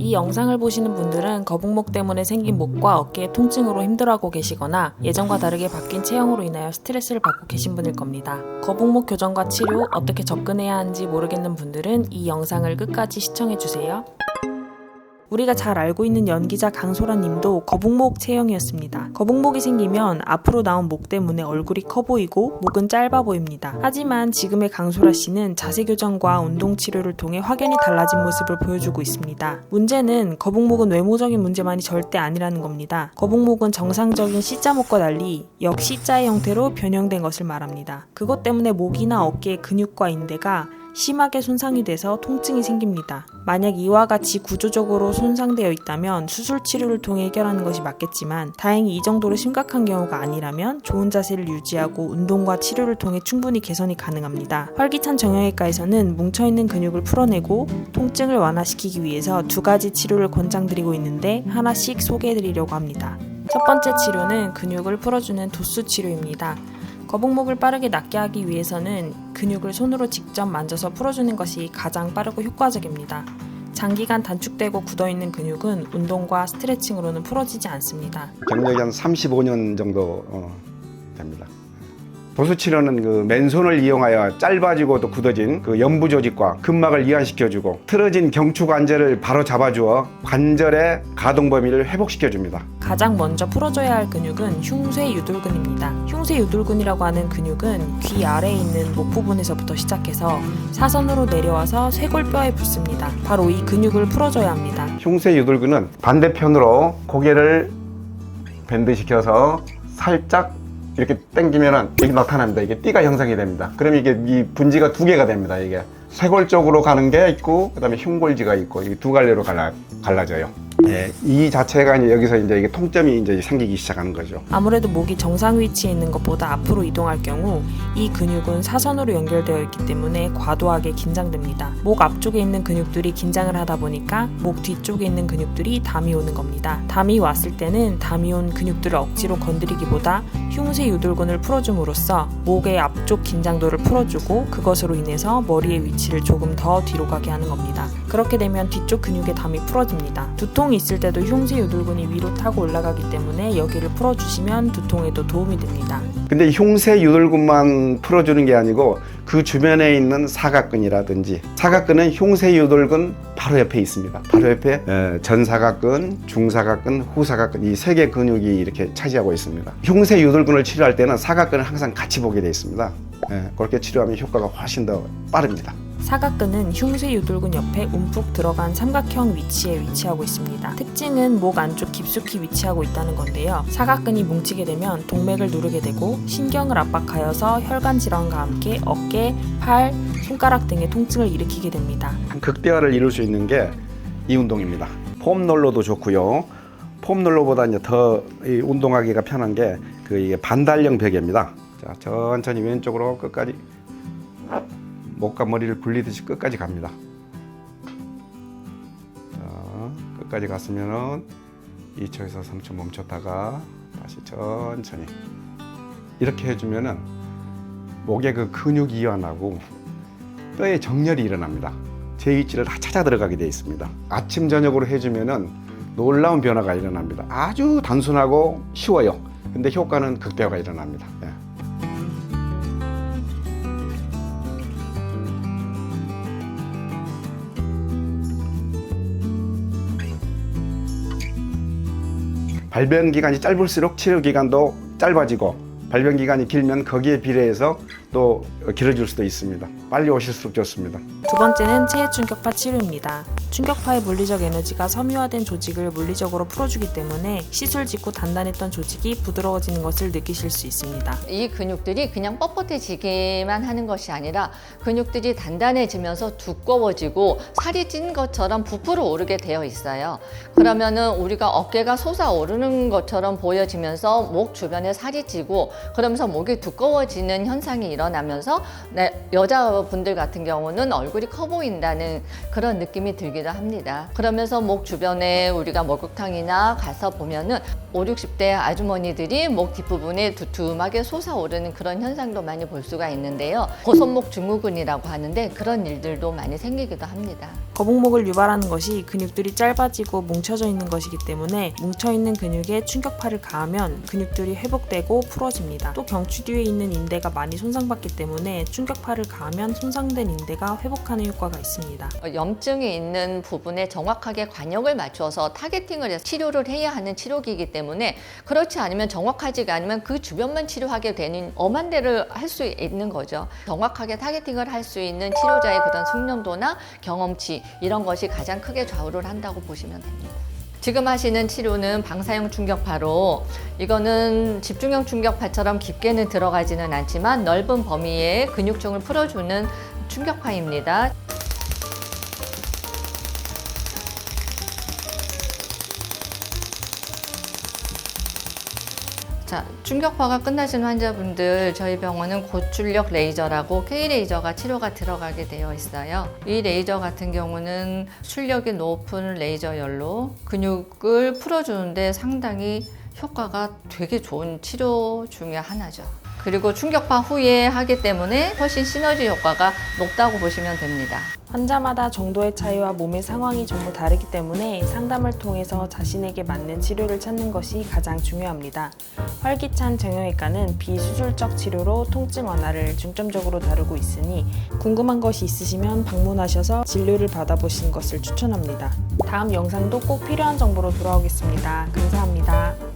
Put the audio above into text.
이 영상을 보시는 분들은 거북목 때문에 생긴 목과 어깨의 통증으로 힘들어하고 계시거나 예전과 다르게 바뀐 체형으로 인하여 스트레스를 받고 계신 분일 겁니다. 거북목 교정과 치료 어떻게 접근해야 하는지 모르겠는 분들은 이 영상을 끝까지 시청해주세요. 우리가 잘 알고 있는 연기자 강소라 님도 거북목 체형이었습니다. 거북목이 생기면 앞으로 나온 목 때문에 얼굴이 커 보이고 목은 짧아 보입니다. 하지만 지금의 강소라 씨는 자세 교정과 운동 치료를 통해 확연히 달라진 모습을 보여주고 있습니다. 문제는 거북목은 외모적인 문제만이 절대 아니라는 겁니다. 거북목은 정상적인 C자목과 달리 역C자의 형태로 변형된 것을 말합니다. 그것 때문에 목이나 어깨의 근육과 인대가 심하게 손상이 돼서 통증이 생깁니다. 만약 이와 같이 구조적으로 손상되어 있다면 수술 치료를 통해 해결하는 것이 맞겠지만 다행히 이 정도로 심각한 경우가 아니라면 좋은 자세를 유지하고 운동과 치료를 통해 충분히 개선이 가능합니다. 활기찬 정형외과에서는 뭉쳐있는 근육을 풀어내고 통증을 완화시키기 위해서 두 가지 치료를 권장드리고 있는데 하나씩 소개해드리려고 합니다. 첫 번째 치료는 근육을 풀어주는 도수 치료입니다. 거북목을 빠르게 낫게 하기 위해서는 근육을 손으로 직접 만져서 풀어주는 것이 가장 빠르고 효과적입니다. 장기간 단축되고 굳어있는 근육은 운동과 스트레칭으로는 풀어지지 않습니다. 경력이 한 35년 정도 됩니다. 도수치료는 그 맨손을 이용하여 짧아지고 또 굳어진 그 연부 조직과 근막을 이완시켜주고 틀어진 경추 관절을 바로 잡아주어 관절의 가동 범위를 회복시켜줍니다. 가장 먼저 풀어줘야 할 근육은 흉쇄유돌근입니다. 흉쇄유돌근이라고 하는 근육은 귀 아래에 있는 목 부분에서부터 시작해서 사선으로 내려와서 쇄골뼈에 붙습니다. 바로 이 근육을 풀어줘야 합니다. 흉쇄유돌근은 반대편으로 고개를 밴드시켜서 살짝 이렇게 당기면은 여기 나타납니다. 이게 띠가 형성이 됩니다. 그럼 이게 이 분지가 두 개가 됩니다. 이게 쇄골 쪽으로 가는 게 있고 그다음에 흉골지가 있고 이 두 갈래로 갈라져요. 예, 이 자체가 이제 여기서 이제 이게 통점이 이제 생기기 시작하는 거죠. 아무래도 목이 정상 위치에 있는 것보다 앞으로 이동할 경우 이 근육은 사선으로 연결되어 있기 때문에 과도하게 긴장됩니다. 목 앞쪽에 있는 근육들이 긴장을 하다 보니까 목 뒤쪽에 있는 근육들이 담이 오는 겁니다. 담이 왔을 때는 담이 온 근육들을 억지로 건드리기보다 흉쇄유돌근을 풀어줌으로써 목의 앞쪽 긴장도를 풀어주고 그것으로 인해서 머리의 위치를 조금 더 뒤로 가게 하는 겁니다. 그렇게 되면 뒤쪽 근육의 담이 풀어집니다. 두통이 있을 때도 흉쇄유돌근이 위로 타고 올라가기 때문에 여기를 풀어주시면 두통에도 도움이 됩니다. 근데 흉쇄유돌근만 풀어주는 게 아니고 그 주변에 있는 사각근이라든지 사각근은 흉쇄유돌근 바로 옆에 있습니다. 바로 옆에 전사각근, 중사각근, 후사각근 이 세 개 근육이 이렇게 차지하고 있습니다. 흉쇄유돌근을 치료할 때는 사각근을 항상 같이 보게 되어 있습니다. 그렇게 치료하면 효과가 훨씬 더 빠릅니다. 사각근은 흉쇄유돌근 옆에 움푹 들어간 삼각형 위치에 위치하고 있습니다. 특징은 목 안쪽 깊숙이 위치하고 있다는 건데요. 사각근이 뭉치게 되면 동맥을 누르게 되고 신경을 압박하여서 혈관 질환과 함께 어깨, 팔, 손가락 등의 통증을 일으키게 됩니다. 극대화를 이룰 수 있는 게 이 운동입니다. 폼롤러도 좋고요. 폼롤러보다 이제 더 운동하기가 편한 게 이게 반달형 베개입니다. 자, 천천히 왼쪽으로 끝까지 목과 머리를 굴리듯이 끝까지 갑니다. 자, 끝까지 갔으면은 2초에서 3초 멈췄다가 다시 천천히 이렇게 해주면은 목의 그 근육이 이완하고 뼈에 정렬이 일어납니다. 제 위치를 다 찾아 들어가게 되어 있습니다. 아침 저녁으로 해주면은 놀라운 변화가 일어납니다. 아주 단순하고 쉬워요. 근데 효과는 극대화가 일어납니다. 발병 기간이 짧을수록 치료 기간도 짧아지고 발병 기간이 길면 거기에 비례해서 또 길어질 수도 있습니다. 빨리 오실수록 좋습니다. 두 번째는 체해 충격파 치료입니다. 충격파의 물리적 에너지가 섬유화된 조직을 물리적으로 풀어주기 때문에 시술 직후 단단했던 조직이 부드러워지는 것을 느끼실 수 있습니다. 이 근육들이 그냥 뻣뻣해지기만 하는 것이 아니라 근육들이 단단해지면서 두꺼워지고 살이 찐 것처럼 부풀어 오르게 되어 있어요. 그러면은 우리가 어깨가 솟아오르는 것처럼 보여지면서 목 주변에 살이 찌고 그러면서 목이 두꺼워지는 현상이 일어나면서 여자분들 같은 경우는 얼굴이 커 보인다는 그런 느낌이 들게 되기도 합니다. 그러면서 목 주변에 우리가 목욕탕이나 가서 보면은 5, 60대 아주머니들이 목 뒷부분에 두툼하게 솟아오르는 그런 현상도 많이 볼 수가 있는데요. 고손목 증후군이라고 하는데 그런 일들도 많이 생기기도 합니다. 거북목을 유발하는 것이 근육들이 짧아지고 뭉쳐져 있는 것이기 때문에 뭉쳐있는 근육에 충격파를 가하면 근육들이 회복되고 풀어집니다. 또 경추 뒤에 있는 인대가 많이 손상받기 때문에 충격파를 가하면 손상된 인대가 회복하는 효과가 있습니다. 염증이 있는 부분에 정확하게 관역을 맞춰서 타겟팅을 해서 치료를 해야 하는 치료기이기 때문에 그렇지 않으면 정확하지가 않으면 그 주변만 치료하게 되는 엄한 데를 할 수 있는 거죠. 정확하게 타겟팅을 할 수 있는 치료자의 그런 숙련도나 경험치 이런 것이 가장 크게 좌우를 한다고 보시면 됩니다. 지금 하시는 치료는 방사형 충격파로 이거는 집중형 충격파처럼 깊게는 들어가지는 않지만 넓은 범위의 근육층을 풀어주는 충격파입니다. 자, 충격파가 끝나신 환자분들 저희 병원은 고출력 레이저라고 K레이저가 치료가 들어가게 되어 있어요. 이 레이저 같은 경우는 출력이 높은 레이저열로 근육을 풀어주는데 상당히 효과가 되게 좋은 치료 중에 하나죠. 그리고 충격파 후에 하기 때문에 훨씬 시너지 효과가 높다고 보시면 됩니다. 환자마다 정도의 차이와 몸의 상황이 전부 다르기 때문에 상담을 통해서 자신에게 맞는 치료를 찾는 것이 가장 중요합니다. 활기찬 정형외과는 비수술적 치료로 통증 완화를 중점적으로 다루고 있으니 궁금한 것이 있으시면 방문하셔서 진료를 받아보시는 것을 추천합니다. 다음 영상도 꼭 필요한 정보로 돌아오겠습니다. 감사합니다.